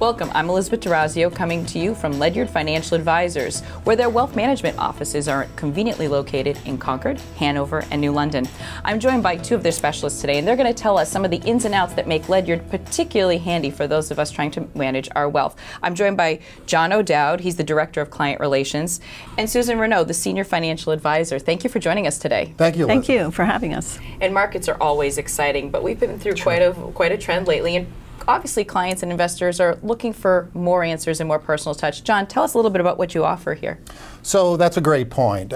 Welcome, I'm Elizabeth DeRazio coming to you from Ledyard Financial Advisors, where their wealth management offices are conveniently located in Concord, Hanover, and New London. I'm joined by two of their specialists today, and they're going to tell us some of the ins and outs that make Ledyard particularly handy for those of us trying to manage our wealth. I'm joined by John O'Dowd, he's the Director of Client Relations, and Susan Renaud, the Senior Financial Advisor. Thank you for joining us today. Thank you, Elizabeth. Thank you for having us. And markets are always exciting, but we've been through quite a trend lately, and obviously clients and investors are looking for more answers and more personal touch. John, tell us a little bit about what you offer here. So that's a great point.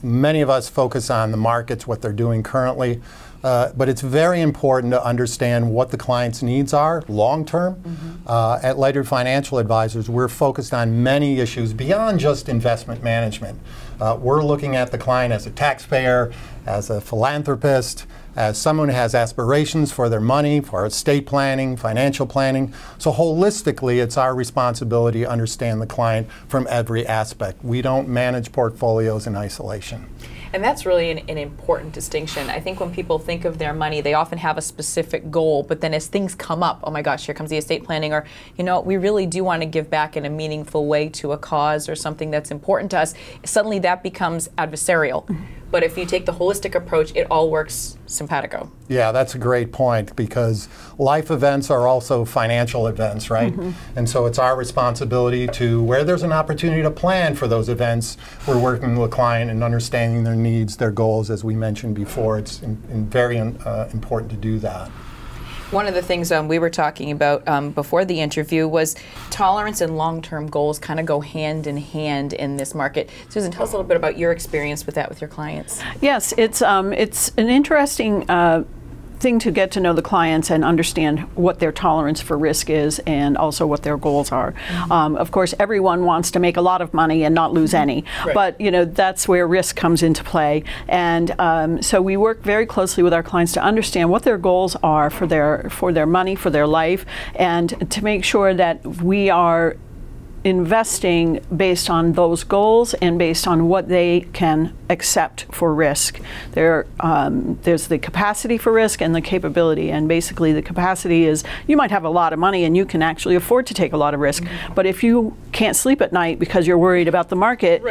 Many of us focus on the markets, what they're doing currently, but it's very important to understand what the client's needs are long term. At Ledyard Financial Advisors, we're focused on many issues beyond just investment management. We're looking at the client as a taxpayer, as a philanthropist, as someone who has aspirations for their money, for estate planning, financial planning. So holistically, it's our responsibility to understand the client from every aspect. We don't manage portfolios in isolation. And that's really an important distinction. I think when people think of their money, they often have a specific goal, but then as things come up, oh my gosh, here comes the estate planning, or, you know, we really do want to give back in a meaningful way to a cause or something that's important to us, suddenly that becomes adversarial. But if you take the holistic approach, it all works simpatico. Yeah, that's a great point, because life events are also financial events, right? And so it's our responsibility to, where there's an opportunity to plan for those events, we're working with the client and understanding their needs, their goals, as we mentioned before. It's very important to do that. One of the things we were talking about before the interview was tolerance and long-term goals kind of go hand in hand in this market. Susan, tell us a little bit about your experience with that with your clients. Yes, it's an interesting thing to get to know the clients and understand what their tolerance for risk is and also what their goals are. Of course, everyone wants to make a lot of money and not lose any, but you know, that's where risk comes into play. And so we work very closely with our clients to understand what their goals are for their money, for their life, and to make sure that we are investing based on those goals and based on what they can accept for risk. There's the capacity for risk and the capability, and basically the capacity is you might have a lot of money and you can actually afford to take a lot of risk, but if you can't sleep at night because you're worried about the market,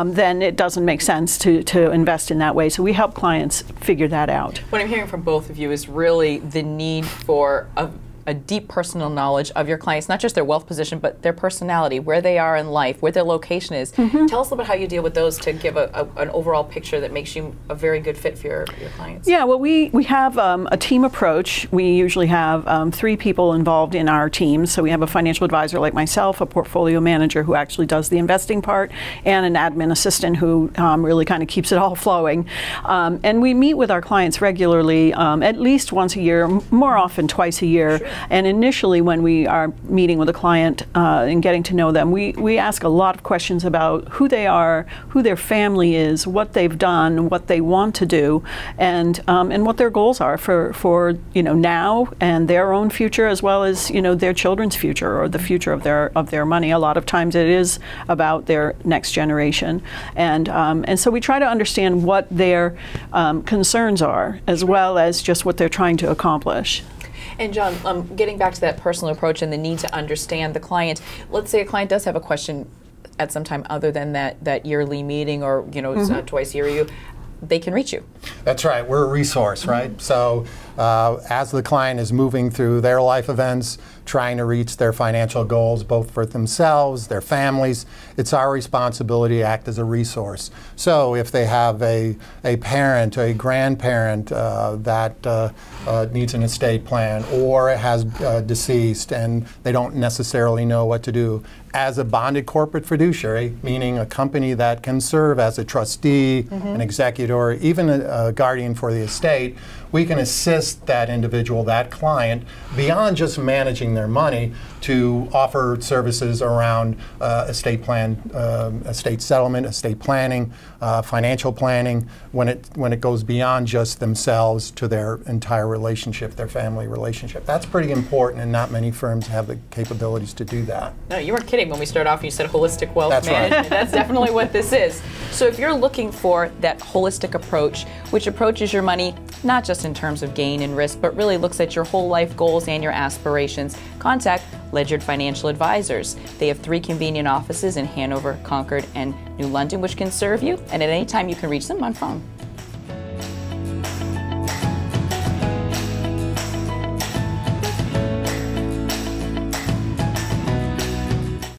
then it doesn't make sense to invest in that way. So we help clients figure that out. What I'm hearing from both of you is really the need for a deep personal knowledge of your clients, not just their wealth position, but their personality, where they are in life, where their location is. Tell us a little bit how you deal with those to give an overall picture that makes you a very good fit for your clients. Yeah, well, we have a team approach. We usually have 3 people involved in our team. So we have a financial advisor like myself, a portfolio manager who actually does the investing part, and an admin assistant who really kind of keeps it all flowing. And we meet with our clients regularly, at least once a year, more often twice a year. And initially, when we are meeting with a client and getting to know them, we ask a lot of questions about who they are, who their family is, what they've done, what they want to do, and what their goals are for you know, now and their own future, as well as, you know, their children's future or the future of their money. A lot of times it is about their next generation, and so we try to understand what their concerns are, as well as just what they're trying to accomplish. And John, getting back to that personal approach and the need to understand the client, let's say a client does have a question at some time other than that yearly meeting, or, you know, it's twice a year, they can reach you. That's right. We're a resource, right? So as the client is moving through their life events, trying to reach their financial goals, both for themselves, their families, it's our responsibility to act as a resource. So if they have a parent, a grandparent that needs an estate plan, or has deceased and they don't necessarily know what to do, as a bonded corporate fiduciary, meaning a company that can serve as a trustee, an executor, even a guardian for the estate, we can assist that individual, that client, beyond just managing their money, to offer services around estate plan, estate settlement, estate planning, financial planning, when it goes beyond just themselves to their entire relationship, their family relationship. That's pretty important, and not many firms have the capabilities to do that. No, you weren't kidding when we started off and you said holistic wealth management. Right. That's definitely what this is. So if you're looking for that holistic approach, we which approaches your money not just in terms of gain and risk, but really looks at your whole life goals and your aspirations. Contact Ledyard Financial Advisors. They have 3 convenient offices in Hanover, Concord, and New London, which can serve you, and at any time you can reach them on phone.